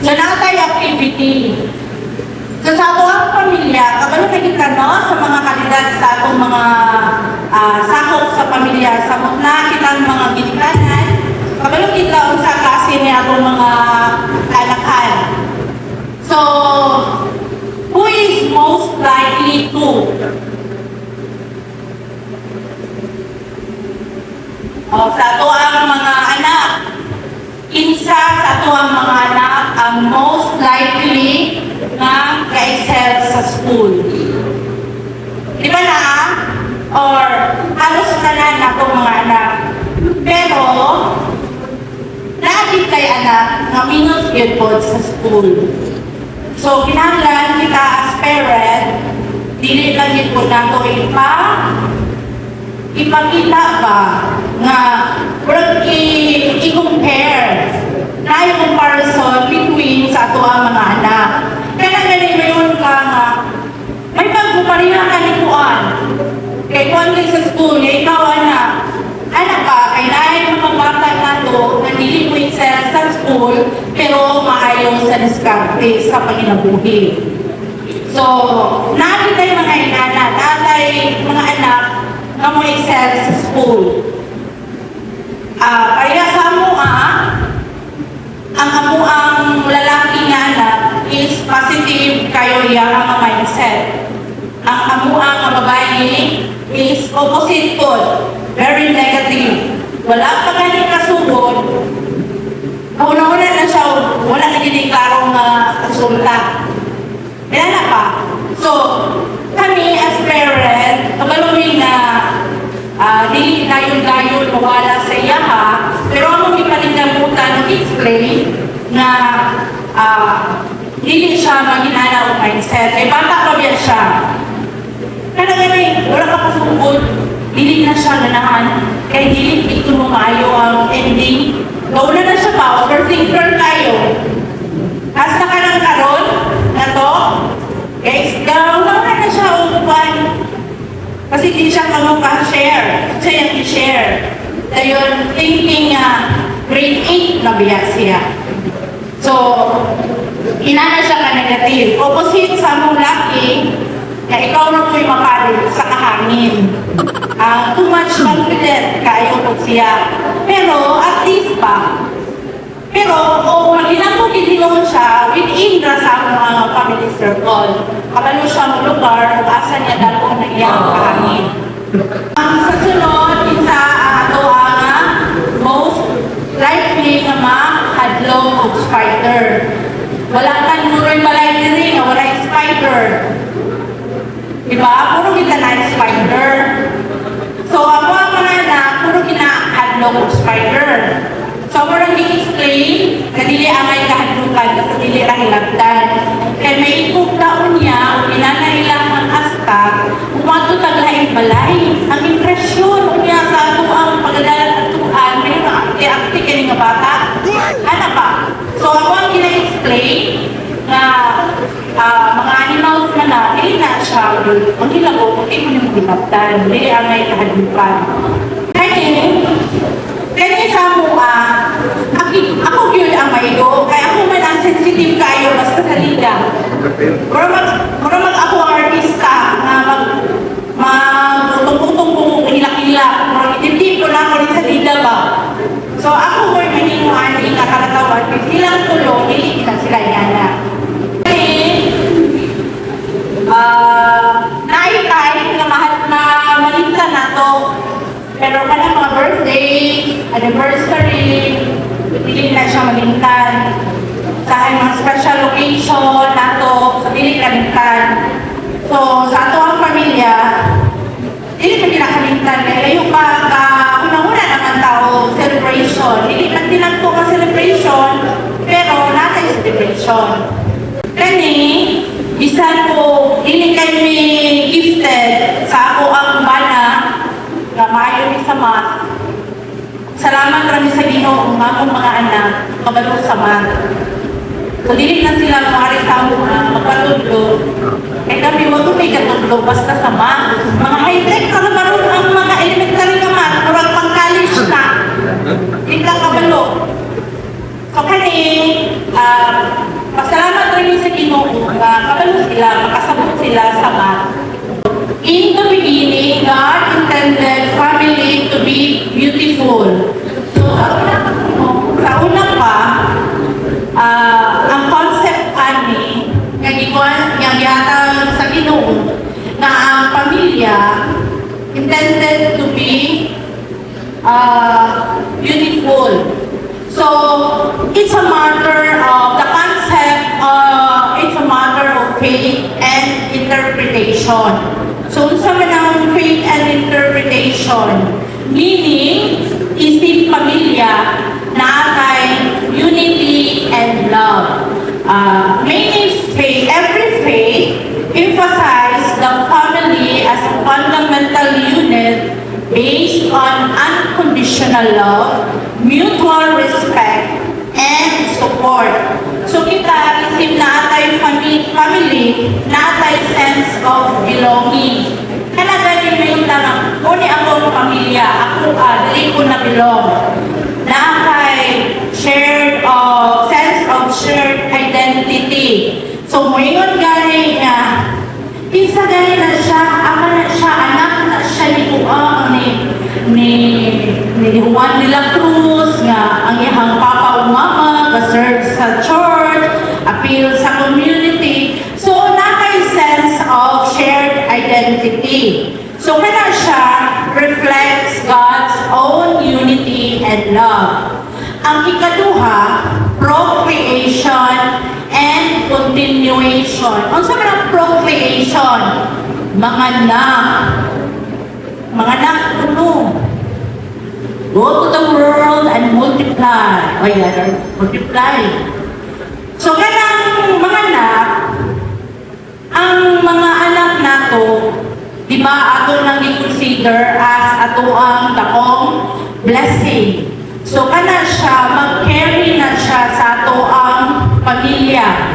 So, natay activity. So, sa ato ang pamilya, kabalo na kita no, sa mga kandidat sa atong mga sakop sa pamilya, sa mutla kitang mga ginikanan, kabalo kita sa klase ni atong mga kanakan. So, who is most likely to? O, sa ato ang mga anak, kinsa sa ato ang mga anak ang most likely na ka-excel sa school. Di ba na? Or halos na itong mga anak. Pero, lagi kay anak na minus yun po sa school. So, kinahanglan kita as parent, dili lang yun po na ito ipakita ba nga wag i-compare na yung comparison between sa ato ang mga anak. Kaya galing mayon ka nga, may pagpuparihan ka ni Kuan. Kay Kuan din sa school, niya ikaw anak ka, kay naay mga bata na to, na dili mo excel sa school, pero maayon sa diskarte sa panginabuhi. So, natin tayo mga inana, natay mga anak na mo excel sa school. Kaya sa ang amuang lalaki nga anak is positive kayo iya ang mindset. Ang amuang nga babae is opposite po, very negative. Wala pa ganit kasugod. Una-una na siya, wala na gini klarong resulta. Kaya na pa. So, kami as parent, kabalumi na dili dayon-dayon mawala sa iya ha, pero ang mga paninggamutan explain na dili siya maginana o mindset. Eh, bata pa biya siya. Kaya ganun, wala ka pasungkod, dili na siya ganahan, kaya dili ito mo maayo ang ending. Gauna na siya pa, overthinker tayo. Hasta ka ng karon na to, guys, gauna na siya upuan. Kasi di siya ka-share. Siya yung i-share. Dayon, thinking grade 8 na biya siya. So, inana siya ka negative. Opposite sa mong laki, na ikaw na po'y makalit sa kahangin. Too much confident kayo po siya. Pero, at least pa. Pero, maginang mo gininon siya within the sa mga family circle. Kabalo siya ng lugar, asa niya dalo na iyang kahangin. Sa sunod, isa ato ang most likely nga ma-hadlong og spider. Wala kan muro'y malay diri nga wala spider. Diba? Puro kita na spider. So, ako ang mga na, puro kina-hadlong og spider. So, murang i-explain na dili amay kahadlukan kasi dili ra hilabtan. Kaya may ikugdaon niya, pinanailang ang asta, umatutag laing balay. Ang impresyon niya sa ato ang pagdadalang atuan, may akti-akti ka nga bata. Ano pa? So, ako ang kina-explain na mga animals na dili na siya, ang hilago, kung di mo niyong hilabtan, dili amay kahadlukan. Kaya sa mo, ako yun ang maydo, kaya ako man ang sensitive kayo basta sa liga. Mura mag ako ang artista na mag-tungtong-tungtong hilak-hilak, mag-itip ko na ako rin sa liga ba. So ako mo'y maninuan din na kalatawan, kasi ilang tulong, hindi na sila yana. Naitay na malinta na to. Pero pala mga birthday, anniversary, hindi na siya malintan. Sa mga special occasion nato, sa dili kalintan. So, sa ato ang pamilya, dili pa kinakalintan. Layo pa una-una naman tao, celebration. Dili man din po ka celebration, pero nasa celebration. Kani, bisan po, dili kami gifted sa ako ang bana, na maayo ni sa math. Salamat kami sa Ginoo nga akong mga anak, kabalo sa math. So, dili na sila maaari sa magpatudlo. Eh kami, wag may katudlo basta sa math. Mga high-tech ka naman ang mga elementary na math, murag pang-college na. Hindi ka kabalo. So, kani, intended to be beautiful. So, it's a matter of the concept, it's a matter of faith and interpretation. So, sa manang faith and interpretation, meaning, isip pamilya na kay unity and love. Every faith emphasize the family as a fundamental unit based on unconditional love, mutual respect, and support. So kita isip na atay family, na atay sense of belonging. Kana ganin mo yung tanang, kuni akong pamilya, ako dili ko na belong. Na atay sense of shared identity. So moingon gani nga, isa gani na siya, ama na siya, anak na siya ni Juan de la Cruz nga ang iyang papa o mama ga-serve sa church, appeal sa community. So nakay sense of shared identity. So kana siya reflects God's own unity and love. Ang ikaduha, procreation and continuation. Ang sabi ng procreation, mga anak kuno. Go to the world and multiply. O yan, multiply. So, kanang mga anak, ang mga anak nato, di ba ato nang i-consider as ato ang dakong blessing. So, kana siya, mag-carry na siya sa ato ang pamilya.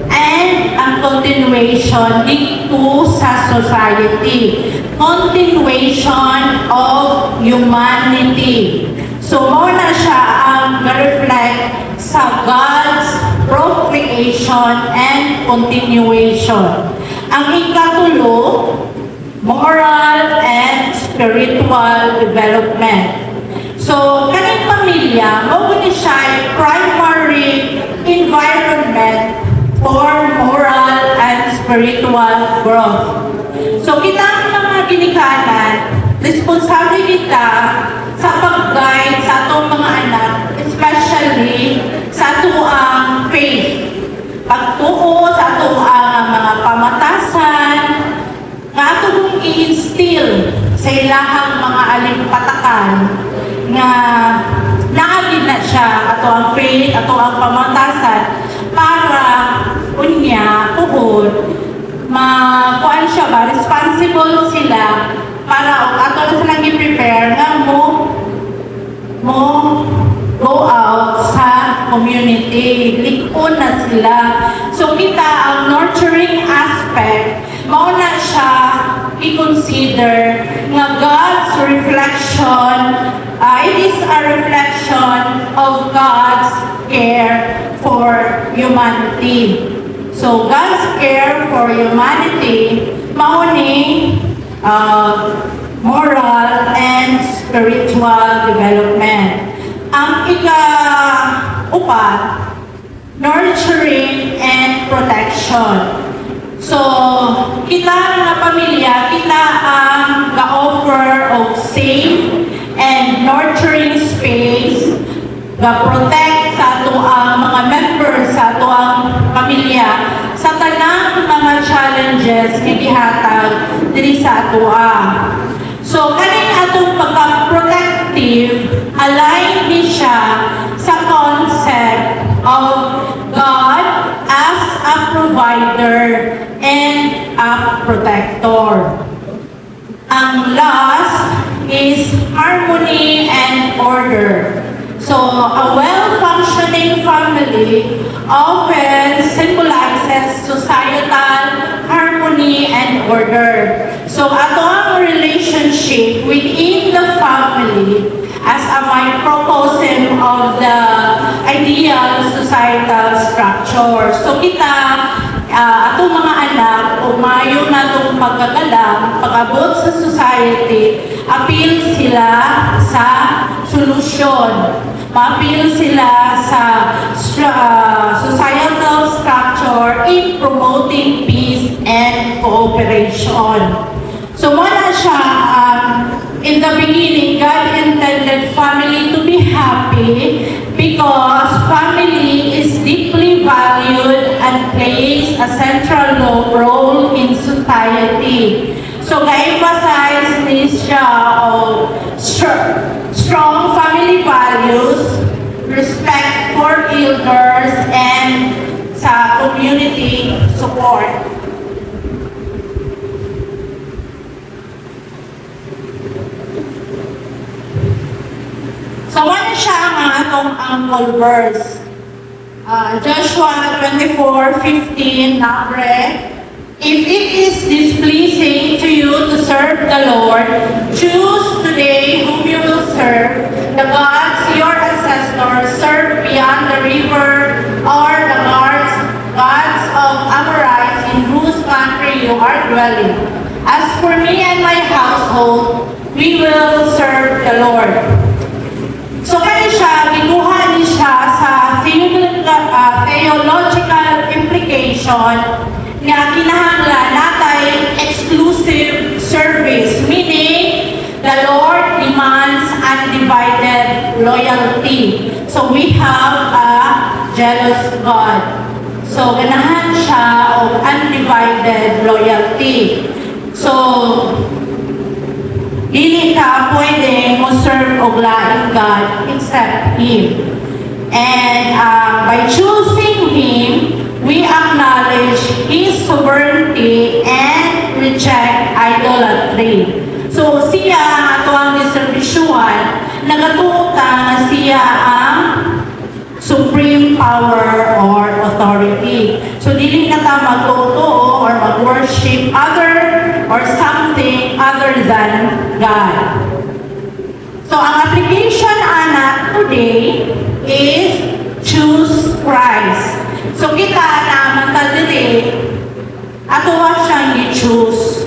And ang continuation dito sa society. Continuation of humanity. So, muna siya ang reflect sa God's procreation and continuation. Ang ikatulo, moral and spiritual development. So, kaning pamilya, mao ni siya ay primary environment for moral and spiritual growth. So, kita ang mga ginikanan, responsable kita sa pag-guide sa atong mga anak, especially sa atuang faith. Pagtuo sa atuang mga pamatasan, nga atong i-instill sa ilahang mga alimpatakan nga naagin na siya ato ang faith, ato ang pamatasan para unya, puhod, kuan siya ba, responsible sila para ato na silang i-prepare nga mo go out sa community, likon na sila. So kita ang nurturing aspect, mauna siya i-consider nga God's reflection, it is a reflection of God's care for humanity. So God's care for humanity, mauni moral and spiritual development. Ang ika-upat, nurturing and protection. So, kita nga pamilya, kita ang ga-offer of safe and nurturing space, ga-protect sa ato ang mga members sa ato ang pamilya sa tanang mga challenges nga gihatag diri sa ato. So, kaning atong pagka-protective, align din siya sa concept of God as a provider and a protector. Ang last is harmony and order. So, a well-functioning family often symbolizes societal harmony and order. So, ato ang relationship within the family as a microcosm of the ideal societal structure. So, kita, ato mga anak, umayo na itong pagkagalang, pag-abot sa society, appeal sila sa solusyon. Ma-appeal sila sa societal structure in promoting peace and cooperation. So, muna siya ang example verse. Joshua 24:15, nabre, if it is displeasing to you to serve the Lord, choose today whom you will serve, the gods your ancestors served beyond the river, or the gods of Amorites in whose country you are dwelling. As for me and my household, we will serve the Lord. So kaya siya, ginuha ni siya sa theological implication nga kinahanglan natay exclusive service, meaning the Lord demands undivided loyalty. So we have a jealous God. So ganahan siya of undivided loyalty. So dili ka pwede mo serve og laing God except Him. And by choosing Him, we acknowledge His sovereignty and reject idolatry. So siya ang ato ang diserbisyuhan, nagatuta nga siya ang supreme power or authority. So dili na ta magtuto or mag-worship other or something other than God. So ang application ana today is choose Christ. So kita naman ta dili ato wa siyang i-choose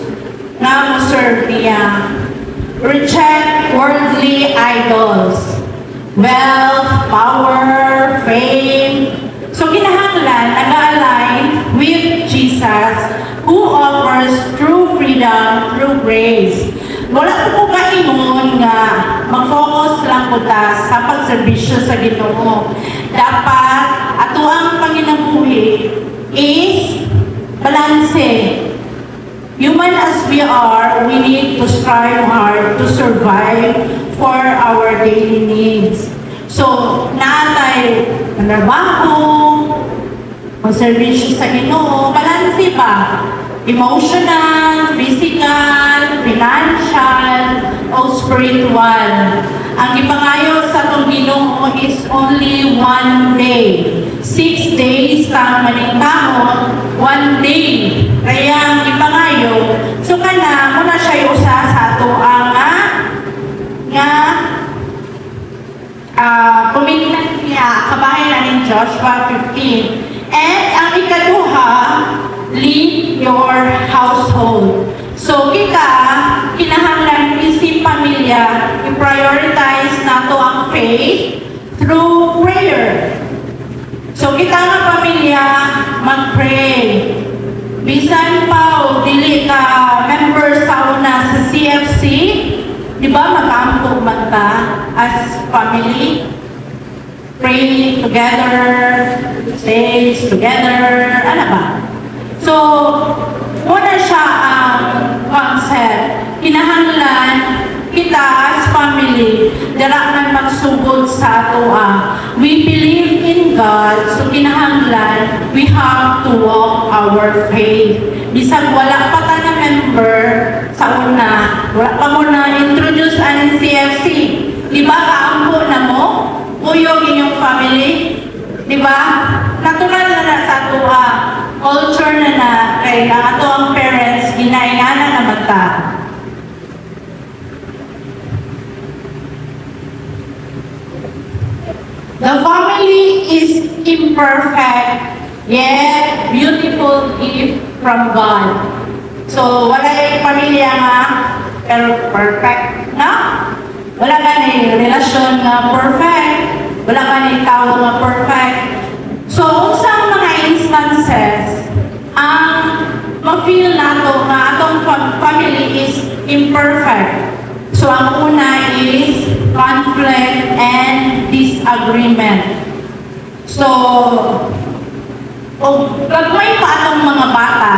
nga mo serve niya. Reject worldly idols, wealth, power, fame. So kinahanglan nag-align with Jesus who offers true freedom through grace. Wala ko kaingon nga mag-focus lang ko ta sa pagserbisyo sa Ginoo. Dapat ato ang panginabuhi is balanse. Human as we are, we need to strive hard to survive for our daily needs. So, naatay trabaho, pagserbisyo sa Ginoo, balanse ba? Emotional, physical, financial, o spiritual. Ang ipangayo sa itong Ginoo is only one day. 6 days kang maningkamot, 1 day. Kaya ang ipangayo, so kana, muna siya usa sa ato ang commitment niya, kabahin na ng Joshua 15. And ang ikaduha, lead your household. So kita, kinahanglan isip pamilya, i-prioritize nato ang faith through prayer. So kita nga pamilya, mag-pray. Bisan pa o dili ka member sa una sa CFC, di ba mag-ampo man ta as family? Pray together, stay together, ano ba? So, muna siya ang concept. Kinahanglan kita as family, darakan magsugod sa ato we believe in God, so kinahanglan, we have to walk our faith. Bisag wala pa ta na member sa una, wala pa mo na introduce ang CFC. Di ba kaampo na mo? Uyog inyong family? Di ba? Natural na sa ato culture na kay ang ato ang parents, ginaingana na mata. The family is imperfect, yet beautiful gift from God. So, wala yung pamilya nga, pero perfect, na? Wala ka na relasyon nga perfect, wala ka na tao nga perfect. So, sa mga instances, ang ma-feel nato nga atong family is imperfect. So, ang una is conflict and disagreement. So, gagawin pa atong mga bata,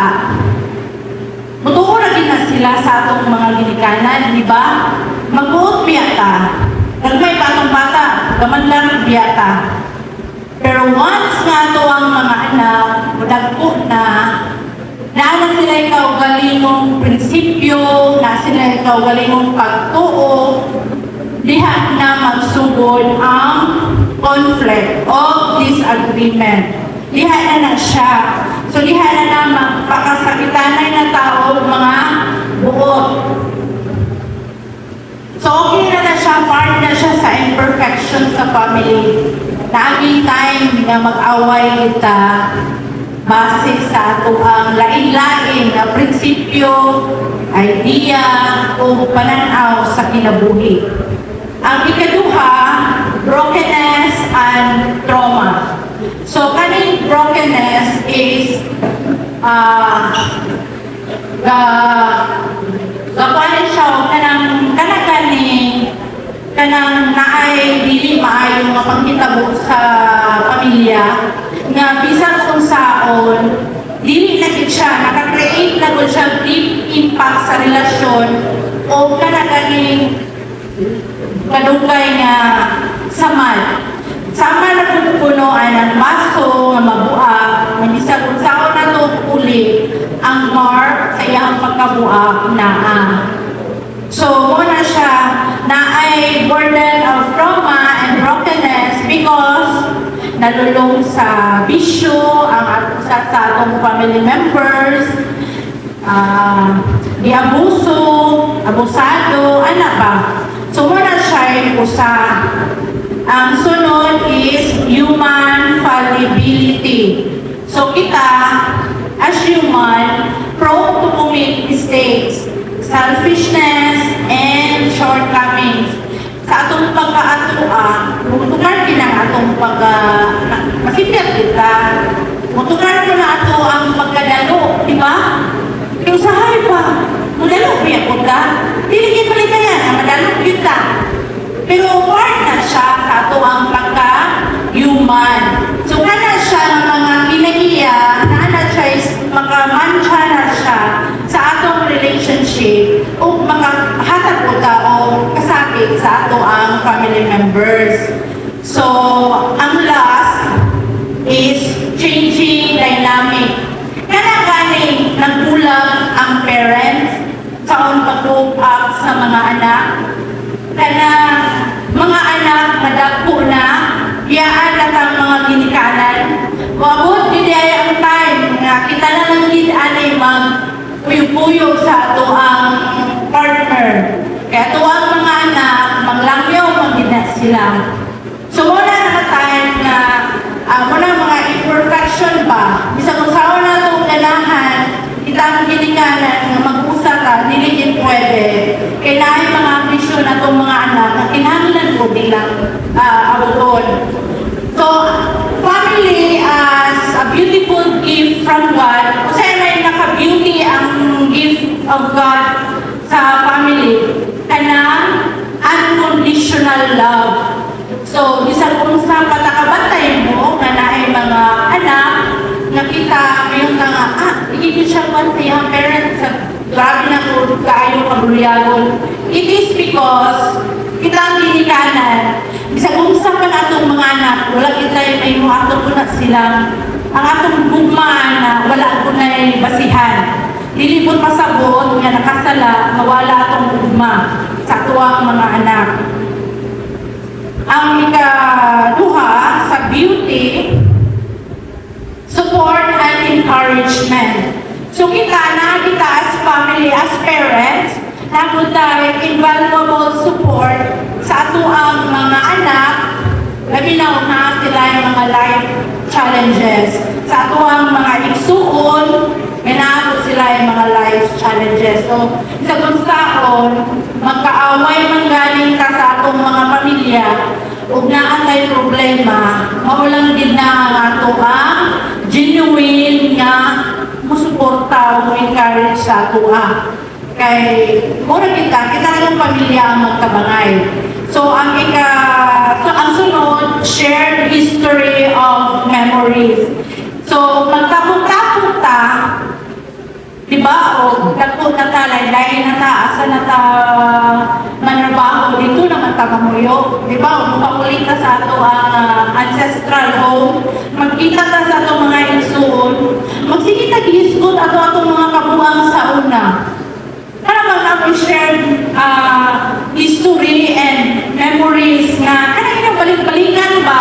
mutuura din na sila sa atong mga ginikanan, di ba? Mag-uot biya ta. Gagawin pa atong bata, gaman lang biya ta. Pero once nga ito ang mga anak, madagpo na sila ikaw galingong prinsipyo, na sila ikaw galingong pagtuo, diha na magsugod ang conflict of disagreement. Liha na siya. So liha na magpakasakitanay na tao mga buot. So okay na siya, part na siya sa imperfection sa family. Naaging time na mag-away kita base sa ato ang lain-lain na prinsipyo, idea o pananaw sa kinabuhi. Ang ikaduha, brokenness and trauma. So kaning brokenness is gapain siya kanang naay dili maayo nga panghitabo sa pamilya nga bisan kung saon dili na gid siya naka-create na gud siya deep impact sa relasyon o kanang kadugay nga samad. Sama na kung punuan ang baso nga mabuak nga bisan kung saon na to uli ang mark sa iyang pagkabuak naa. So, muna siya na ay burden of trauma and brokenness because nalulong sa bisyo ang sa atong family members, diabuso, abusado, ano ba? So, muna siya yung usa. Ang sunod is human fallibility. So, kita, as human, prone to commit mistakes, selfishness, and shortcomings. Sa atong pagka-atua, mutukan din ang atong masipit kita. Mutukan mo na ato ang pagkadalo, di ba? Yung sahay pa, madalo biya po ka. Diligin palita yan, ang madalo kita. Pero part na siya sa ato ang pagka-human. So, kana siya ng mga kinahiya, na siya is makamantsa na siya sa atong relationship o makahatag po ta o kasakit sa ato ang family members. So, ang last is changing dynamic. Kana ganing nagbulag ang parents sa pag-cope up sa mga anak. Kana mga anak madagpo na, iyaan na ang mga ginikanan. Wabot, hindi ay ang time nga kita na lang ginanay mag-puyog-puyog sa ato ang partner. Kaya ito ang mga anak, maglangyaw, mag-ginas sila. So, muna na time na muna mga imperfection ba, bisa kung saan na itong ganahan, itang ginikanan na mag-usap ka, hindi din pwede. Kaya na yung mga ambisyon na itong mga anak na kinahanglan ko bilang abuton. So, family as a beautiful gift from God, kasi may naka-beauty ang gift of God sa family, kanang unconditional love. So, bisan kung sa patakabantay mo, na naay mga anak, nakita yung nga, hindi siya bantay ang parents sa grabe na kung kaayong kabuliagon. It is because kita ang dinikanan. Bisa kung sa pa na itong mga anak, wala kita yung may mga atong po na silang ang atong bugmaan na wala po na basihan. Dili po pasabot nga nakasala, mawala atong bugma sa tuwang mga anak. Ang ikaduha sa beauty, support and encouragement. So kita as family, as parents, nagutay invaluable support sa ato ang mga anak, labi na sila yung mga life challenges. Sa ato ang mga igsuon, minaabot sila yung mga life challenges. So, sa kunstaon, magkaaway man galing ka sa atong mga pamilya, ug naa tay problema, maulang din na ang ato ang genuine nga musuporta o encourage sa ato kay mura kita ng pamilya ang magkabangay. So ang sunod, shared history of memories. So magtapong-tapong ta, di ba? O dagko na ta, lain na ta, asa na ta manarbaho, dito naman ta mamuyo. Di ba? O mapakulit ta sa ato ang ancestral home, magkita ta sa ato mga igsoon, magsige ta gihisgot ato mga kabuang sa una. Para mag shared history and memories nga kanang balik-balikan ba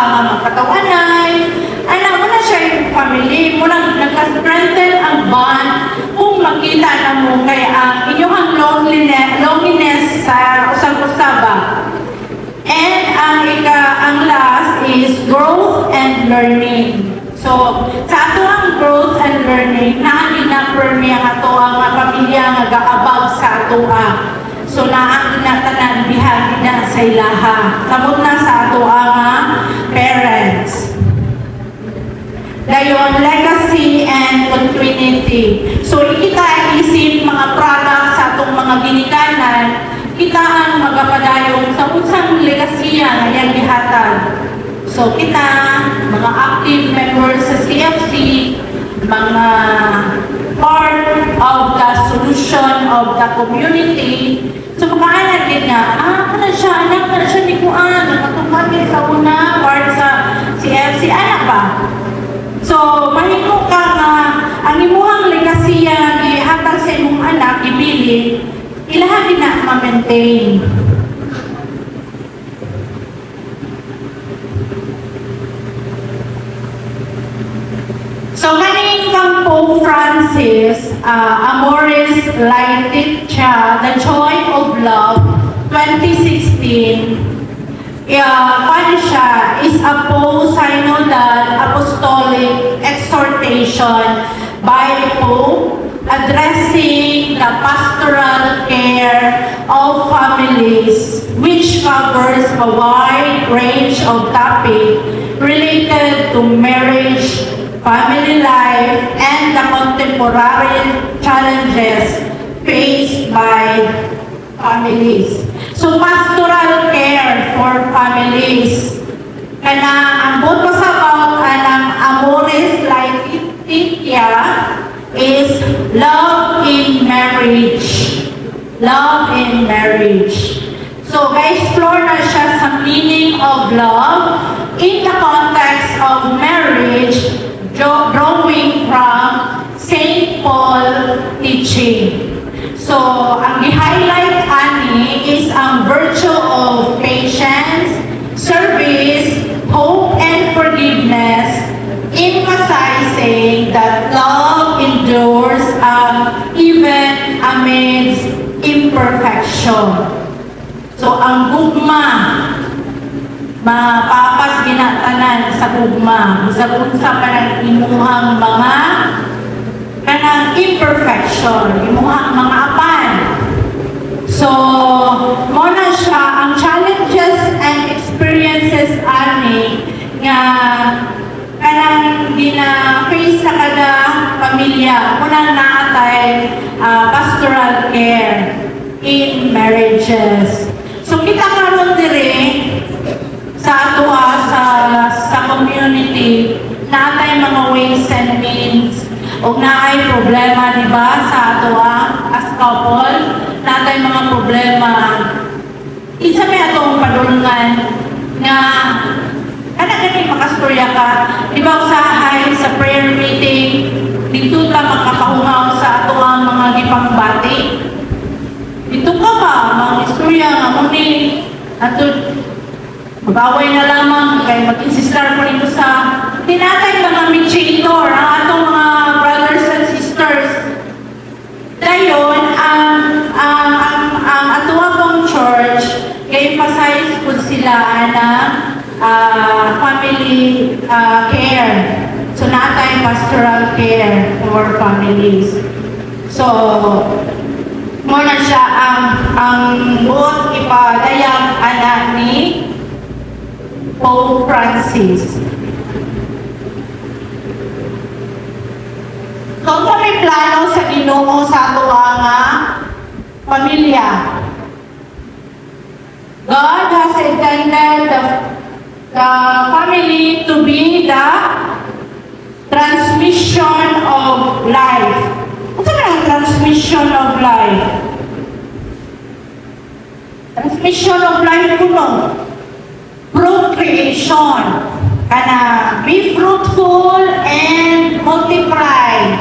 atong anay. Alam mo na siya yung family, mo lang nagka-strengthen ang bond kung makita na mo kay ang inyong loneliness sa usab-usaba. And ang last is growth and learning. So, sa ato ang growth and learning, naagin na permi ang ato ang pamilya nga gaabag sa ato So, naagin na tanan bihagi na sa ilaha. Sabot na sa ato ang parents. Dayon, legacy and continuity. So, kita isip mga products sa atong mga ginikanan, kita ang magapadayong sa unsang legasiya nga yang gihatag. So, kita, mga active members sa CFC, mga part of the solution of the community. So, makaanan din nga, ano siya, anak, ano siya ni Kuan, nakatupagin sa una, part sa CFC, anak ba? So, mahimo ka nga, ang imuhang legasiya, ihatag sa imong anak, ibili, ilahagi na ma-maintain. So, kaning kang Pope Francis, Amoris Laetitia, The Joy of Love, 2016, paano siya, is a post-synodal apostolic exhortation by Pope addressing the pastoral care of families, which covers a wide range of topics related to marriage, family life, and the contemporary challenges faced by families. So, pastoral care for families. Kana ang boto sa about ng Amoris Laetitia is love in marriage. Love in marriage. So, ga-explore na siya sa meaning of love in the context of marriage, drawing from St. Paul teaching. So, ang i-highlight ani is ang virtue of patience, service, hope, and forgiveness, emphasizing that love endures even amidst imperfection. So, ang gugma, mapapas ginatanan sa gugma, sa pa ng imuhang mga kanang imperfection, imuhang mga apan. So, muna siya, ang challenges and experiences ani nga kanang gina-face sa kada pamilya, muna naatay pastoral care in marriages. So, kita karon dire sa ato sa community, naatay mga ways and means o naay problema, di ba, sa ato as couple, natay mga problema. Isa may atong padulungan nga gani makastorya ka, di ba, usahay sa prayer meeting, dito ka makapahungaw sa ato ang mga gipangbati. Dito ka ba, mga istorya nga muni, ato mag-away na lamang, kaya mag-insistar po dito sa tinatay mga mediator, ang atong mga brothers and sisters. Dayon, ang atuwa kong church, emphasize po sila na family care. So, natay pastoral care for families. So, muna siya ang buot ipadayag anak ni Pope Francis. Kung may plano sa Ginoo sa ato nga pamilya, God has intended the family to be the transmission of life. Ano ang transmission of life? Transmission of life kuno. Procreation. Kana be fruitful and multiply.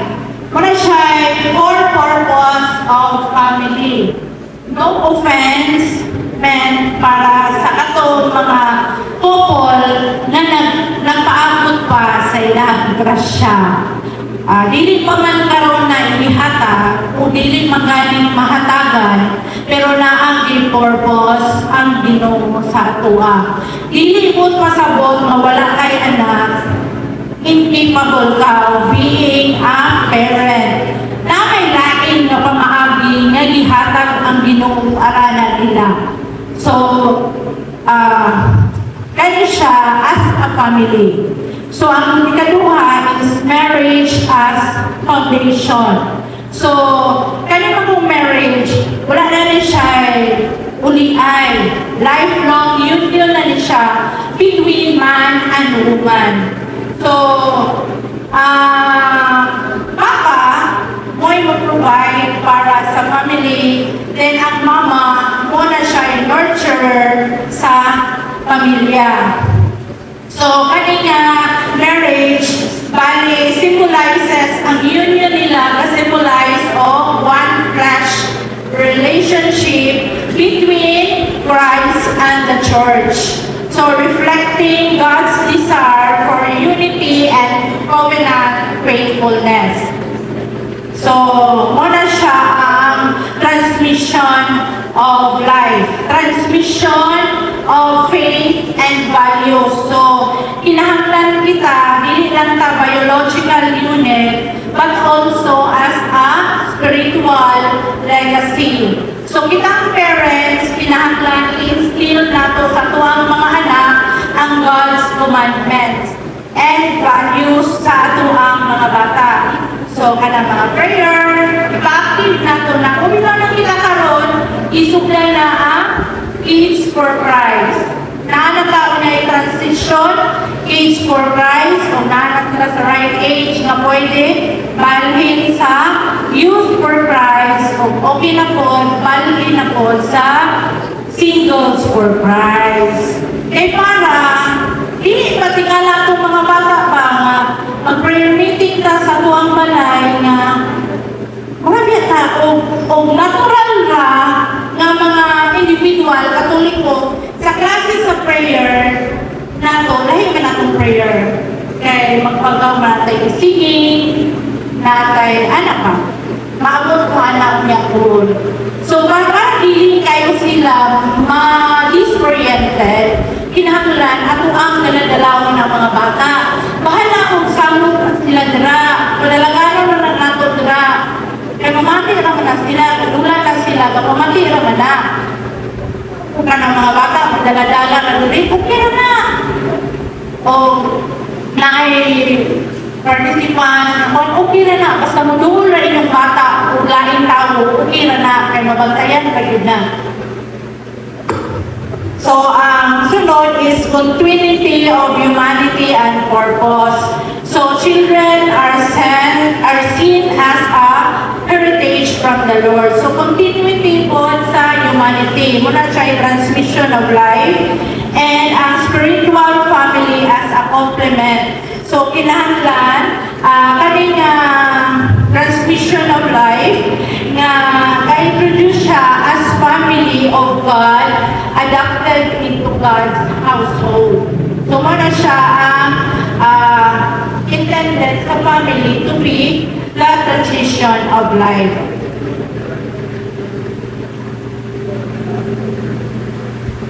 Muna siya core purpose of family. No offense meant para sa atong mga couple na ilang grasya. Dili pa man karon na ihatag o dili magaling mahatagan, pero naang purpose ang Ginoo sa atoa. Dili po pasabot nga wala kay anak, incapable ka of being a parent. Na may lain nga pamaagi nga gihatag ang Ginoo aranan nila. So, kaya siya as a family. So, ang ikaduha is marriage as foundation. So, kanina kong marriage, wala na rin siya uliay. Lifelong union na rin siya between man and woman. So, papa, mo'y mag-provide para sa family. Then, ang mama, muna siya nurture sa pamilya. So, kanina, marriage, bali, symbolizes ang union nila na symbolize of one flesh relationship between Christ and the church. So, reflecting God's desire for unity and covenant faithfulness. So, muna siya ang transmission of life, transmission of faith and values. So, kinahanglan kita, dili lang ta biological unit, but also as a spiritual legacy. So, kitang parents, kinahanglan instill nato sa tuwang mga anak ang God's commandments and values sa atuang mga bata. So, kanang mga prayer, ipa-active nato na kung ikaw na kita karon, isugdan na ang Kids for Christ. Naanataon na yung transition, Kids for Christ, o naanat na sa right age na pwede, balhin sa Youth for Christ, o okay na po, balhin na po sa Singles for Christ. Eh para, hindi patingala itong mga bata pa nga, mag-prayer meeting ta sa tuwang balay nga, marami ta, o natural na nga mga individual, katoliko, sa klase sa prayer, nato, lahi ka natong prayer. Kaya magpagaw natin singing, natin, anak ka, maabot ko anak niya po. So, para hindi kayo sila ma-disoriented, kinahanglan ato ang daladalawan ng mga bata. Bahala kung samot sila dira, padalagaran na nato dira. Kaya mamati naman na sila, kadulan na sila, mamati naman na. Kung ka ng mga bata, madaladala na doon, okay na. O, participant, okay na. Basta modul na inyong bata, kung laing tao, okay na. Kaya mabantayan, kayo na. So, ang sunod is continuity of humanity and purpose. So, children are seen as a heritage from the Lord. So, continuity po sa humanity. Muna siya yung transmission of life and ang spiritual family as a complement. So, kinahanglan, kanina transmission of life nga ka-introduce siya as family of God adopted into God's household. So, muna siya ang intended sa family to be the transition of life.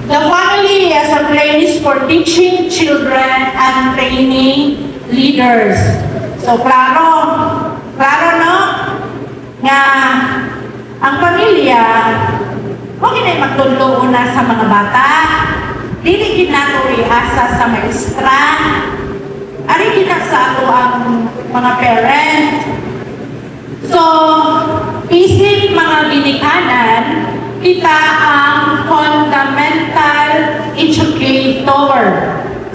The family as a place for teaching children and training leaders. So, klaro no? Nga, ang pamilya, huwag na magtulong una sa mga bata. Dili ginato asa sa maestra. Ari gina sa ato ang mga parents. So, isip mga ginikanan, kita ang fundamental educator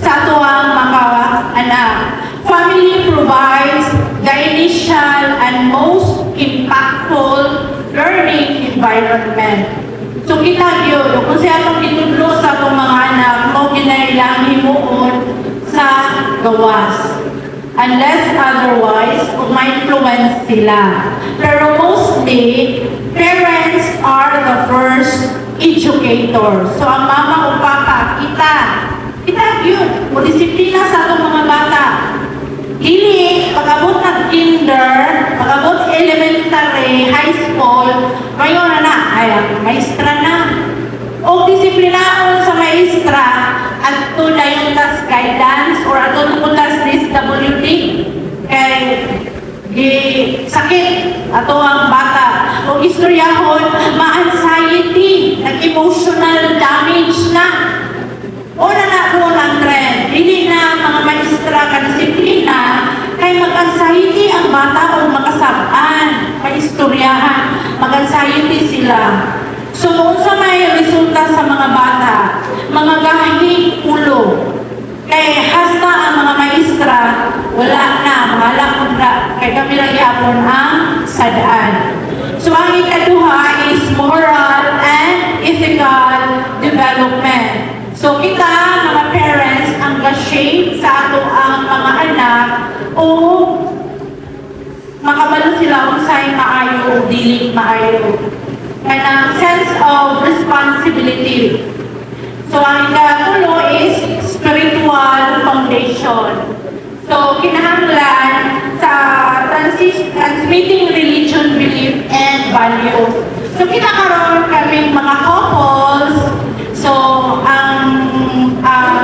sa ato ang mga anak. Family provides the initial and most impactful learning environment. So, kita yun, kung siya itong itudlo sa itong mga anak, mo ginailang himuon sa gawas. Unless otherwise, kung ma-influence sila. Pero mostly, parents are the first educator. So, ang mama o papa, kita yun, o disiplina sa itong mga bata. Dili, pag-abot ng kinder, pag-abot elementary, high school, ngayon na ay maestra na. O disiplinahon sa maestra at to na yung tas guidance or ato po tas DSWD kay sakit ato ang bata o istoryahon ma-anxiety, nag-emotional damage na. Una na po ng trend, hindi na mga maestra kadisiplina kay mag-anxiety ang bata o makasabaan, maistoryahan, mag-anxiety sila. So, sa may resulta sa mga bata, mga gahing ulo, kay hasta ang mga maestra, wala na, mahala kung na, kay kami lang yapon ang sadaan. So, ang ikaduha is moral and ethical development. So, kita, mga parents, ang ga-shape sa ato ang mga anak o makabalo sila kung sa'y maayo o dili maayo. And ang sense of responsibility. So, ang ikatulo is spiritual foundation. So, kinahanglan sa transmitting religion, belief, and values. So, kinakaroon kaming mga couples. So, ang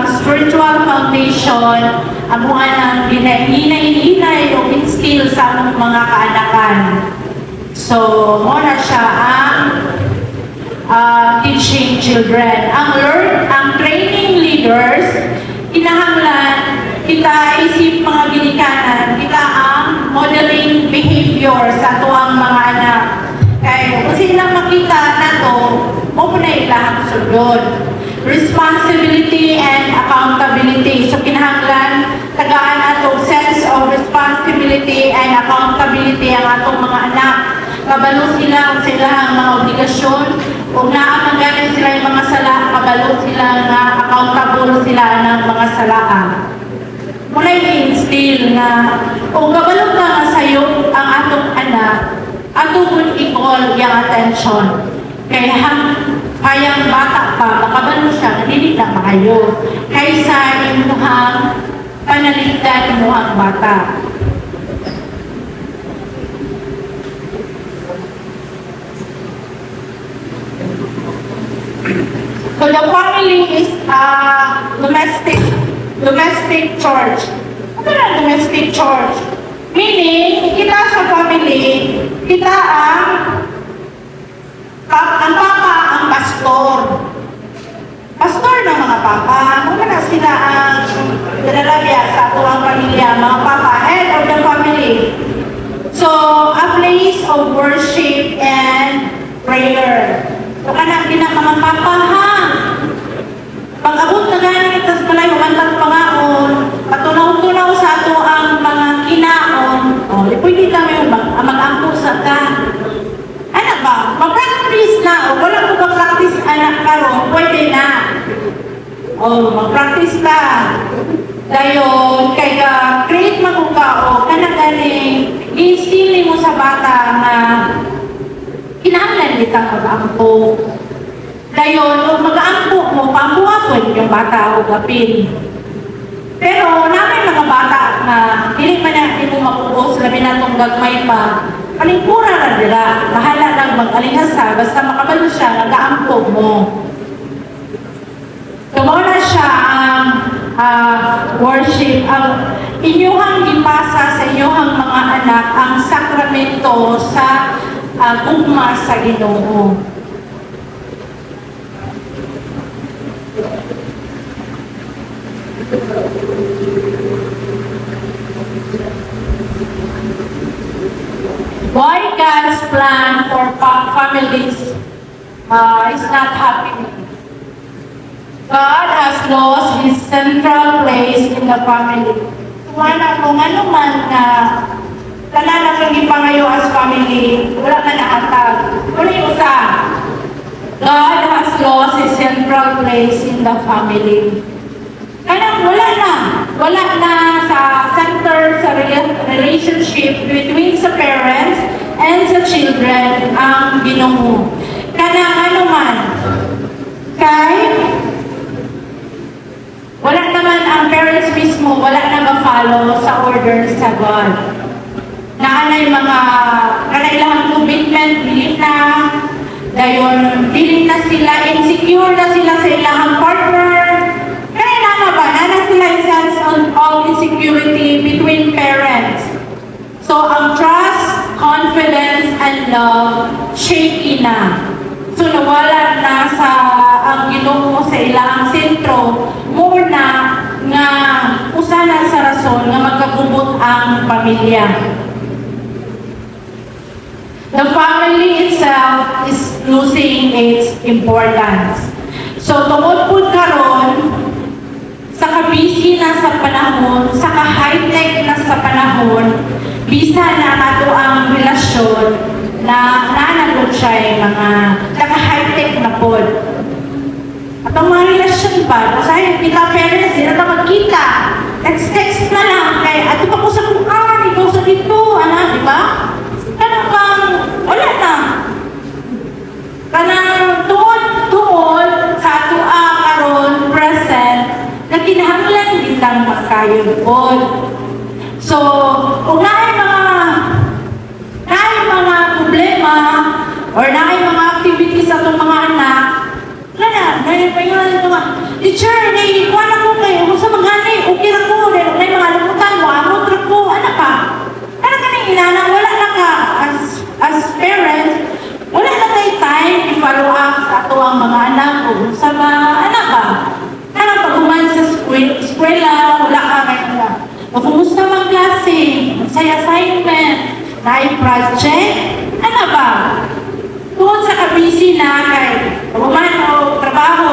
spiritual foundation, ang buwan ng hinay-hinay o instill sa among mga kaanakan. So, muna siya ang teaching children. Ang training leaders, kinahanglan, kita isip mga ginikanan, kita ang modeling behavior sa tuwang mga anak. Kaya kung silang makita na to, mo na ilang sundod. Responsibility and accountability. So, kinahanglan, tagaan atong sense of responsibility and accountability ang atong mga anak. Kabalo sila ang silang mga obligasyon. Kung naamaganin sila yung mga sala, kabalo sila na accountable sila ng mga salaan. Muna yung instill na kung kabalo ka nga sa'yo ang atong anak, atong i-call yung attention. Kaya kayang bata pa, makabalo siya, hindi na makayo. Kaysa imuhang panaligdan imuhang bata. So the family is domestic church. Ano na domestic church? Meaning, kita sa family, kita ang papa ang pastor. Pastor ng mga papa. Ano na sila ang dalalabya sa tuwang pamilya, mga papa, head of the family. So, a place of worship and prayer. So, kanang mga papa, ha? Pag-abot na gano'n, tas malay, magandang pangaon, patunaw-tunaw sa ato ang mga kinaon, o, pwede kami mag-ampo sa ka. Ano ba? Mag-practice na, o wala mo mag-practice anak karon, pwede na. O, mag-practice ka. Dayon, kay create maguka, o, kanang galing, i-instill mo sa bata na kinahanglan ditang mag-ampo. Dayon, kung mag-aampo mo, pambuhapon yung bata o gapin. Pero, namin mga bata na hindi man natin mo mapupos, labi na itong gagmay pa, palingkura na nila, bahala lang mag-alihasa, basta makabalo siya, nag-aampo mo. Tumuna siya ang worship, ang inyuhang ipasa sa inyuhang mga anak, ang sakramento sa gugma sa Ginoo. Why God's plan for families is not happening? God has lost His central place in the family. Kumana kung ano man na tanan na kang ipangayo as family, wala na naatag. Wala yung usa. God has lost His central place in the family. Kaya wala na sa center sa relationship between sa parents and sa children ang Ginoo. Kaya ano man, kay wala naman ang parents mismo, wala na ba pag-follow sa orders sa God. Naanay mga kanailangan commitment, dili na, dayon, dili na sila, insecure na sila sa ilang partner. Kailangan ba, na sila sense of insecurity between parents. So, ang trust, confidence, and love, shaky na. So, nawala na sa ang Ginoo sa ilang sentro, more na nga usana sa rason nga magkagubot ang pamilya. The family itself is losing its importance. So, tungod po karon sa kabisi na sa panahon, sa ka-high-tech na sa panahon, bisa na ato ang relasyon na nanagod siya mga naka-high-tech na po. At ang mga relasyon pa, kasi kita parents, hindi na magkita. Text na lang, kaya ato pa ko sa kuhan, ikaw sa dito, di ba? Kanang bang, wala na. Kanang tuod sa ato karon present, na kinahanglan din lang magkayon po. So, kung naay mga problema or naay mga activities sa itong mga anak, dahil pa yun, teacher, naiikuan ako kayo, kung sa mga anay, okay na ko, dahil may mga lamutan mo, amot na ko, anak ka. Anak ka ng inanang, wala na ka, as parents, wala na tayo time i-follow up sa ato ang mga anak o sa mga anak ba? Anong pag-uman sa eskwela, wala ka kayo na. O kumusta mga klase, sa assignment, na-project, ano ba? Kung sa kabisi na kay pag-uman o trabaho,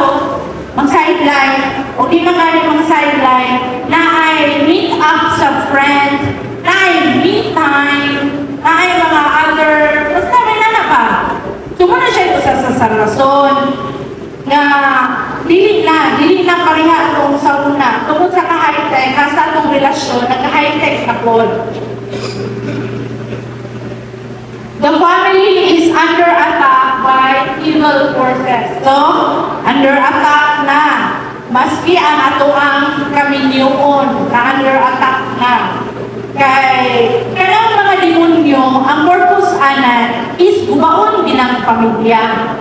mag-sideline, o di magaling mag-sideline, na ay meet up sa friends, na ay meet time, na ay mga other, basta may nana ba? Sumuna siya ito sa rason, nga dili na pareha itong sa una. Tungkol sa ka-high-tech, nasa itong relasyon, nagka-high-tech na po. The family is under attack by evil forces. So, under attack na. Maski ang ato ang kaminyoon na under attack na. Kay kanang mga demonyo, ang purpose ana is gubaon din ang pamilya.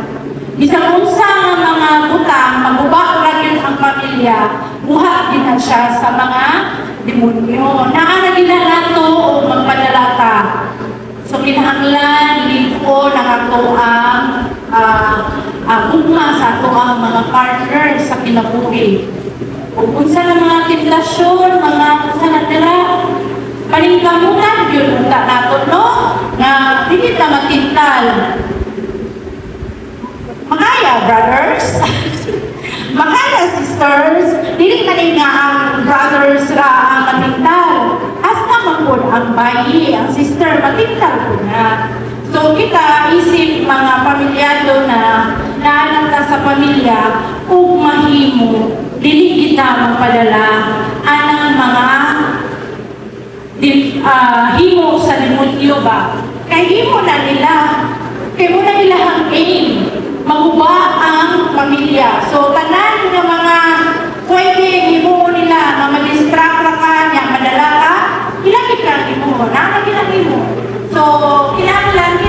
Bisang unsa nga mga butang, maguba ra gyud ang pamilya, buhat din na siya sa mga demonyo. Naa na ginalato o magpadalata. So kinahanglan dito na ato ang ugma sa ato ang mga partner sa kinabuhi. Kung unsa na mga tentasyon, mga unsa na tira, paningkamutan yun unta nato, no? Nga dili ta matintal. Makaya, brothers. Makaya, sisters. Dili na nga ang brothers ra ang matintal. Hasta magpun ang bayi, ang sister, matintal po na. So, kita isip mga pamilyado na naananta sa pamilya, kung mahimo, dili kita magpadala anang mga himo sa demonyo ba? Kaya himo na nila. Kaya mo na nila ang aim. Maguba ang pamilya. So, tanan ng mga pwede himo nila na ma-distract ka niya, madala ka, ilagit lang himo. Nakakagin himo. So, kinahanglan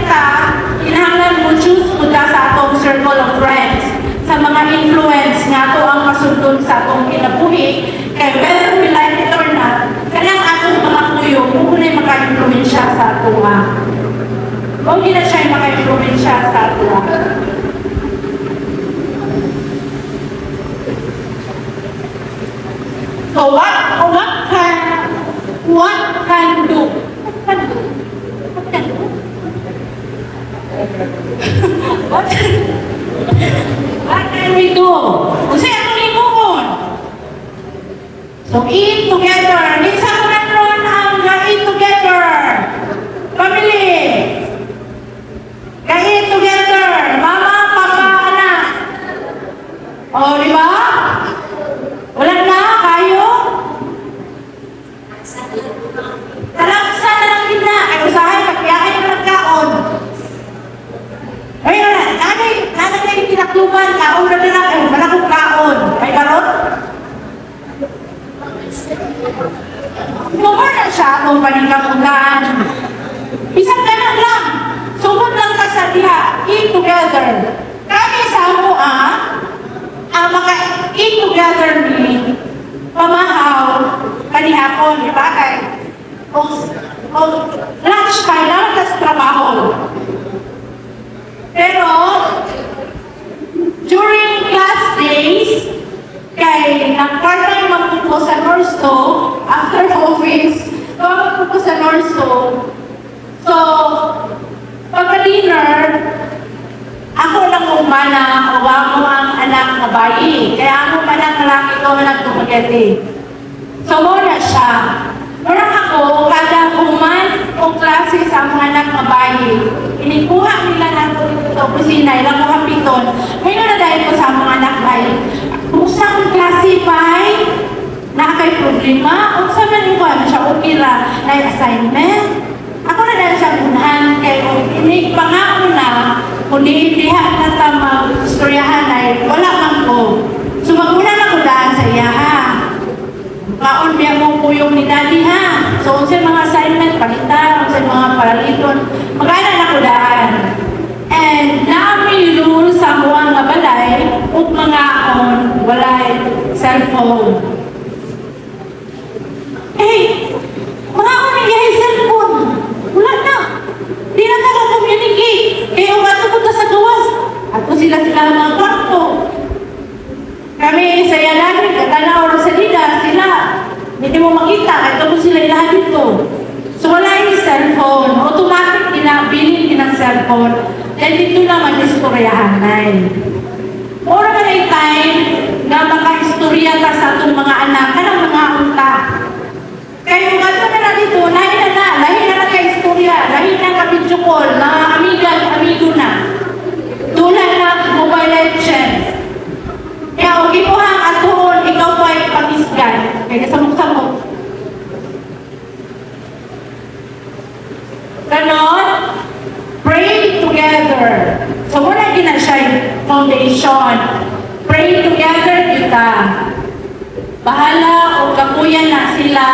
mo choose mula sa atong circle of friends. Sa mga influence nga ito ang masundon sa atong kinabuhi. Kaya whether we like it or not, kanang atong mga kuyo, kung na maka-influensya sa atong kung hindi na siya maka-influensya sa atong So what can do? What can we do? Kasi ang limuon. So eat together. Minsa ko na ron ang eat together. Family. Eat together. Mama, papa, anak. O, di ba? Wala na, kayo? Talaksa na lang din na. Ay, usahay, magbiyahin na nagkaon. Ay, wala. Nanay kayo tinakluban. Kaon na lang. Ay, wala kong kaon. May karot? Kami sa Mua, ang maka-eat together ni pamahaw kanihapon, di ba? Kay o lunch time lang sa trabaho. Pero during class days, kay nag-part-time magpupo sa Norsto after office, magpupo sa Norsto. So, pagka-dinner, ako lang umana, uwa mo ang anak na bayi. Kaya ako manang lalaki ko na nagtumagati. So, muna siya. Muna ako, kada uman o klase sa mga anak na bayi, inikuha nila na sa opisina, ilang mga piton, may na dahil ko sa mga anak bayi. Kung saan klase bayi, nakakay problema, o sa manin ko, siya okay na assignment. Ako na dahil siya unahan, kaya inig pa nga una, kung dihat na tamang istoryahan ay wala man ko. So mag-una na ko daan sa iya ha. Kaon biya mo po yung ni daddy ha. So unsa mga assignment, palitan, unsa mga paraliton, mag-ana na ko daan. And naami rule sa muang nga balay, ug mga on, walay cellphone. Mga on yung cellphone. Wala na. Di na communicate. Kaya umato punta sa gawas. At kung sila mga kwarto. Kami sa Yalani, katanaw sa Lida, sila. Hindi mo makita. Ito po sila ilahan dito. So wala yung cellphone. Automatic bilin ng cellphone. Then dito naman istoryahan na Mura ka na time na maka-istorya ka sa itong mga anak ka ng mga unta. Kaya yung ato na dito, lahi na ka-istorya, lahi na ka-video call, mga amigo na. Tulad na Mobile Legends. Kaya huwag mo hang atoon, ikaw po ay patisgan. Kaya samok-samok. Ganon, pray together. So muna gina siya yung foundation. Pray together kita. Bahala o kakuya na sila,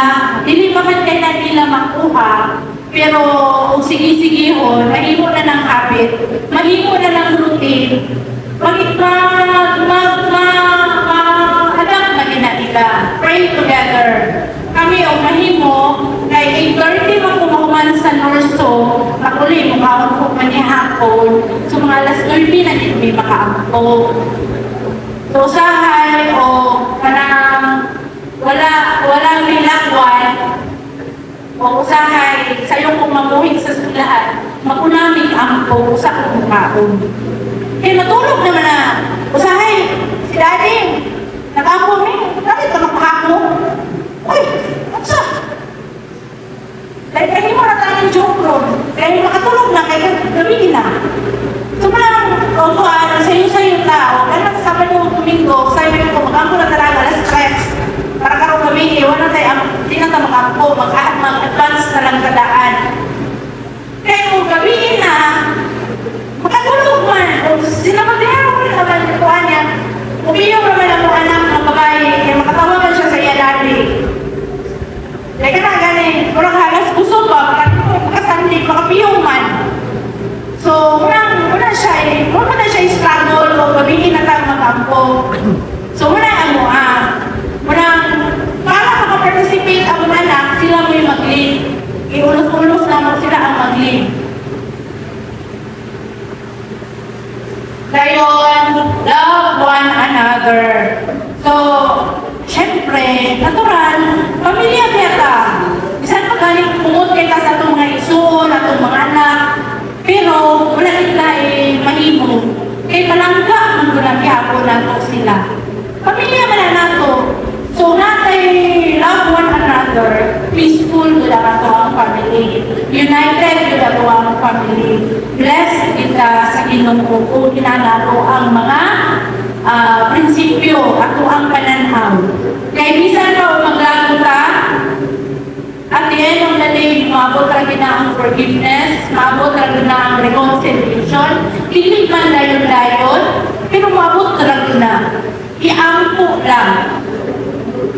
hindi pa man kaya na nila makuha, pero kung sige-sigihon, mahimo na ng habit, mahimo na ng routine, adapt na ginanila. Pray together. Kami o mahimo, kay 8:30 makumakuman sa Norso, makuli, mukhaon ko manihapon, so mga alas 30 na din may makaampo. So usahay o parang walang nilakwan o usahay sa'yo kung mamuhig sa sulahan, makunamig ang po sa kong kaon. Eh natulog naman na, usahay, si daddy, nag-apo bakit ka makahako? Uy, what's up? Dahil mo na tayong joke room, kaya makatulog na, kaya gawin na. So parang, sayo-sayo tao, kaya kasama nyo Domingo, sayo ko, mag-ampo na talaga, alas stress. Para karong gabi, wala tayo, di na tayo mag-ampo, mag-advance na lang kadaan. Kaya kung gabi na, makatulog man, o sinamadero ko rin naman yung tuwan niya, umiyaw naman ang mga anak ng babae, kaya makatawagan siya sa Yalani. Kaya ka na ganin, kurang halas gusto ba, makasandi, makapiyong man. So, wala siya struggle o gabihin na tayo mag-ampo. So, para makaparticipate ang mga anak, sila mo yung mag-lead. Iulos-ulos naman sila ang mag-lead. Gayon, love one another. So, syempre, natural, pamilya beta. Bisan magaling pumunod kay ka sa itong mga isun, itong mga anak, pero wala nila mahimo. Kaya palangga ang gulagyapo na sila. Pamilya man na nato. So natay love one another, peaceful with ang family, united with ang family, blessed kita sa Ginoo kung ginanato ang mga prinsipyo at ang pananaw. Kaya bisan pa maglago ka, at the end of the day, maabot talaga na ang forgiveness, maabot talaga na ang reconciliation, hindi man dayon-dayon, pero maabot talaga na. Iampo lang.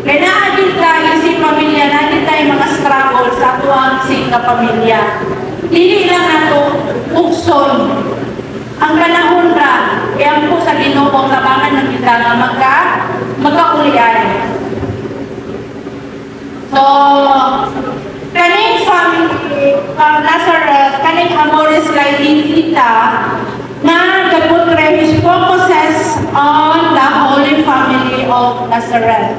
Kaya naagil tayo si pamilya, naagil tayo mga struggle sa atuang sing na pamilya. Hindi lang nato ukson ang panahon ra, iyan po sa Ginoo ang labangan ng kita nga magkaulian. So, kaning family from Nazareth, kaning Amoris Laetita, na the book focuses on the Holy Family of Nazareth.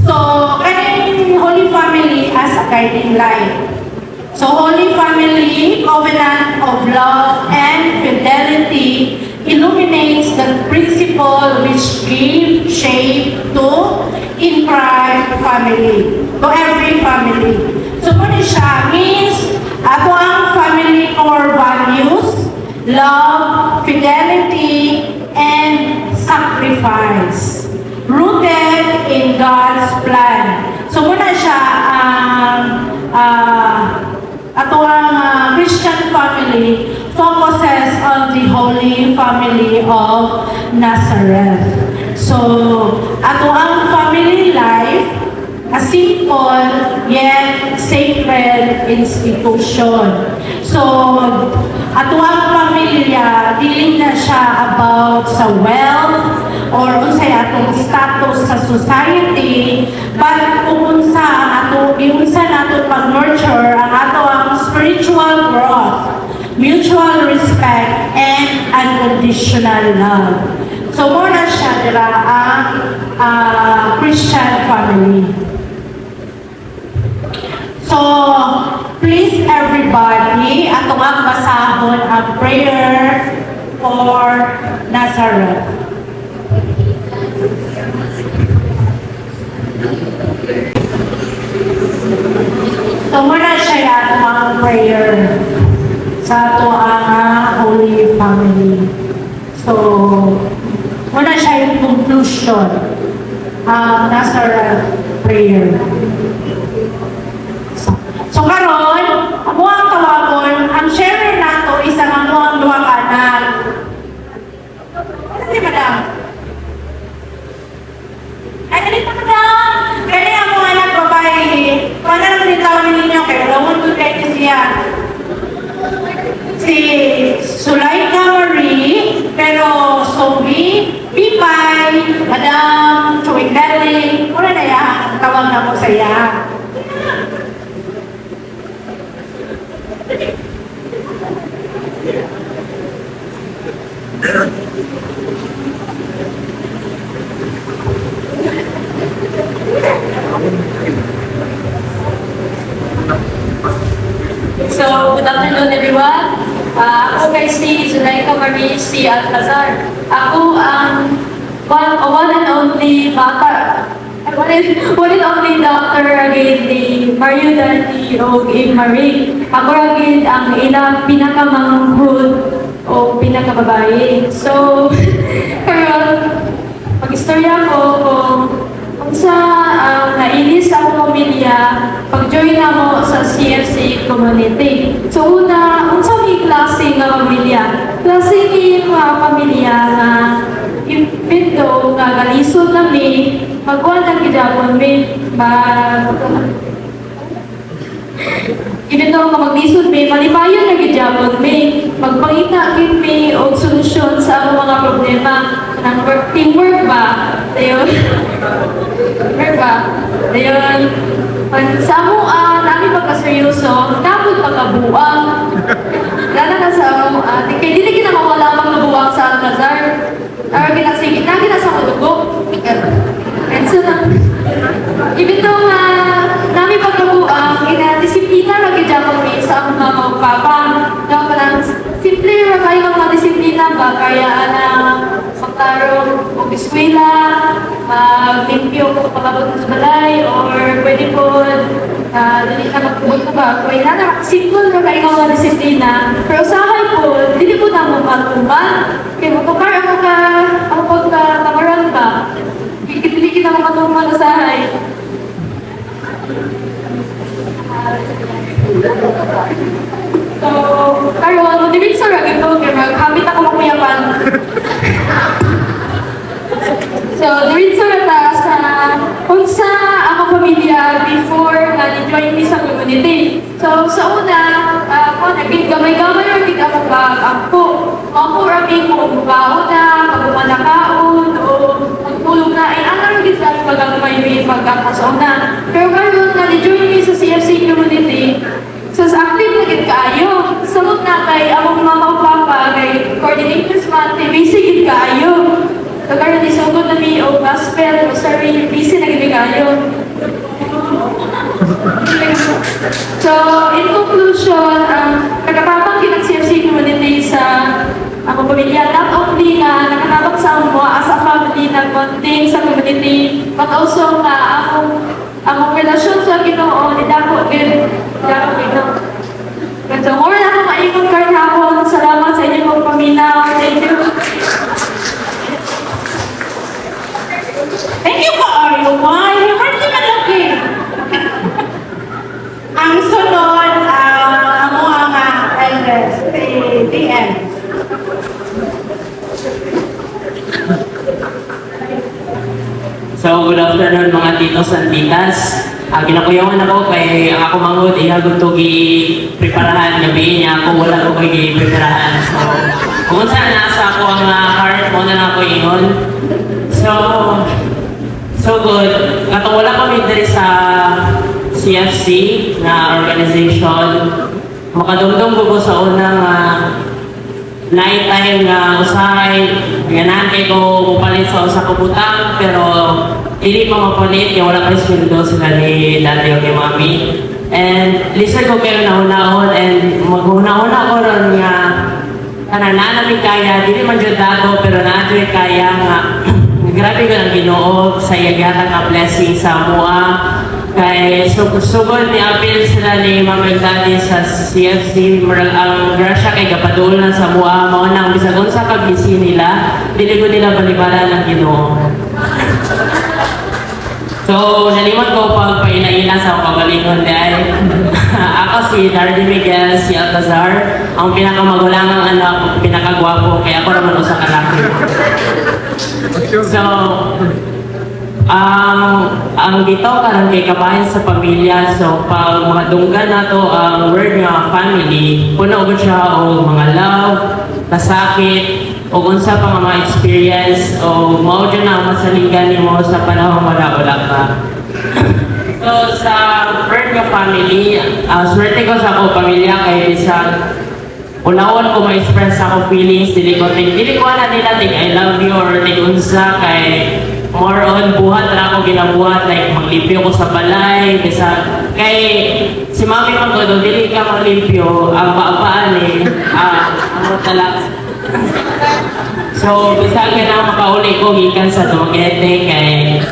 So, kaning Holy Family as a guiding light. So, Holy Family, covenant of love and fidelity, illuminates the principle which gave shape to in-Christ family, to every family. So, muna siya means, ato ang family core values, love, fidelity, and sacrifice, rooted in God's plan. So, muna siya ato ang Christian family focuses on the Holy Family of Nazareth. So, ato ang family life, a simple yet sacred institution. So, ato ang pamilya, dili na siya about sa wealth or unsay atong status sa society, but kung unsa ang iunsa nato pag-nurture ang ato ang spiritual growth, mutual respect, and unconditional love. So, muna siya dira ang Christian family. So, please everybody, atong ang basahon ang prayer for Nazareth. So, muna siya atong ang prayer sa ato ang Holy Family. So, muna siya yung conclusion ang Nazareth prayer. So karon, amo ang tawagon, ang sharer nato isa nga mo ang duha ka anak. Ano di madam? Ay, dito madam! Kaya ang mga anak babae, paano lang nitawin ninyo kay Rawon ko kayo siya? Si Sulaika Marie, pero Sophie, Pipay, Madam, Chewing Deli, wala na yan, ang tawag na mo sa iya. So, good afternoon everyone. Ako kay si Zulaika Marie C. Alcazar. Ako ang one and only bata. One and only doctor again ni Mario Dati o Marie. Ako again ang ilang pinakamanghud o pinakababae. So, karon mag-istorya ko kung sa nainis ako pamilya pag-join ako sa CFC community. So una, unsa may klase nga pamilya? Klase ni mga pamilya na even though nga galisod kami, magkuhan ng gidapon may even though nga maglisod may malipayon na gidapon may magpangita gid may og solusyon sa among mga problema ng teamwork ba? Dayon. Teamwork ba? Dayon. Sa amo namin pagkaseryoso, tapos pagkabuang. Lalo na sa amo, kaya dili kita mawala pagkabuang sa Alcazar. Or ginasingit na sa madugo. And so, even though namin pagkabuang, disiplina lagi dyan kami sa mga papa. Daw pa lang, simple ra kayo mga disiplina ba? Kaya magtarong o eskwela, mag-limpyo ko pagkabot sa balay, or pwede po dali ka magpubot ko ba? Kung na simple ra kayo mga disiplina, pero usahay po, hindi po na mo matuman. Kaya magpapar ako pagkatamaran ba? Bigit-bigit na matuman usahay. So, karon, motivate sa ragin ko, kaya mag-habit ako makuyapan. So, dirin sa rata sa unsa ako pamilya before na ni-join ni sa community. So, sa una, ako, naging gamay-gamay rin ako ba-ampo. Ako kay among mama ug papa kay coordinators man kay busy gid kaayo. So karon isugod na mi og gospel rosary busy na gid kaayo. So, in conclusion, nakatabang kinang CFC community sa ako pamilya, not only na nakatabang sa amo as a family na bonding sa community, but also na among relasyon sa Ginoo ni dako gid Ginoo. So, more na akong maingon karon hapon. Salamat sa inyong paminaw. Thank you. Thank you po, Why? Hearty man lagi. Ang sunod, amo ang elders, si DM. So, good afternoon mga titos and titas. Ginakuyawan ako kay ang ako mangod, ihagod to gi-preparahan gabi niya ako, wala ko kay gi-preparahan. So, kung saan nasa ako ang heart mo na ako ingon. So good. Katong wala kami diri sa CFC na organization, makadumdum ko sa unang night time nga usahay, ganahan kay ko mupalit sa usa ko butang, pero dili pa mapalit kaya wala pa sweldo sila ni daddy o kay mami. And listen ko kayo naunahon and maghuna-huna ko ron nga kanana namin kaya, dili man jud dato pero naadyo kaya nga grabe ka ang Ginoo sa yagata nga blessing sa mua. Kay sugod ni apil sila ni Mama and Daddy sa CFC, ang grasya kay kapadul na sa mua, mao nang bisag unsa ka busy nila, dili ko nila balibara ng Ginoo. So, nalimot ko pag paina-ina sa pagalingon dahil ako si Dardy Miguel, si Altazar, ang pinakamagulangang anak, pinakagwapo, kaya ako naman usa ka laki. So, ang dito karang kay kabayan sa pamilya, so pag mga dunggan nato ang word nga family, puno ko siya o mga love, kasakit, o unsa pa nga mga experience, o mao dyan na masalingan mo sa panahon wala-wala ka. So sa word nga family, swerte ko sa ako pamilya kay bisag unawon ko ma-express ako feelings, dili ko na nila think I love you or think unsa kay more on buhat na ako ginabuhat, like maglimpyo ko sa balay, bisag kay si mami man ko dili ka maglimpyo, ang paapaan ano talaga. So bisag ka na makauli ko gikan sa Dumaguete kay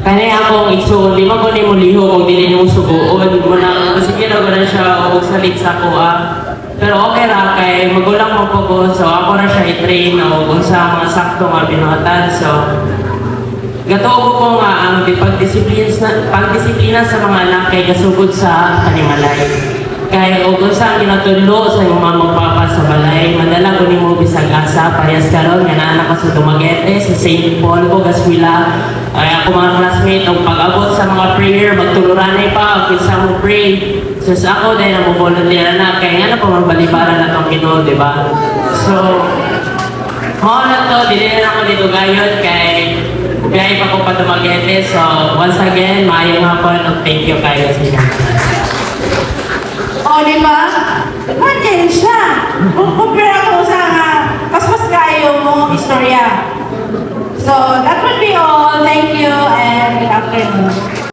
kani akong igsuon, di man ko ni mo liho kung dili mo suguon mo na kasi ginawa na siya og salit sa kuha. Pero okay ra kay magulang mo po ko, so ako na siya i-train o kung sa mga sakto nga binuhatan. So gatuo ko nga ang pagdisiplina sa mga anak kay gasugod sa kanimalay. Kay o kung saan ginatulo sa iyong mga magpapa sa balay, madala ko ni mo bisag asa, parehas karon nga naanak ko sa Dumaguete, sa St. Paul ko, Gaswila. Ay ako mga classmate, ang pag-abot sa mga prayer, magtuluranay pa, kinsa mo pray. So sa ako dahil na mo volunteer na, kaya nga na pa magbalibara na itong Ginoo, di ba? So, mao na to, dili na ako dito gayon kay biyay pa ko pa Dumaguete. So, once again, maayong hapon, thank you kayo sa inyo. O, di ba? Ganyan siya. Kung kumpira ko sa paspas kayo mo istorya. So, that would be all. Thank you and good afternoon.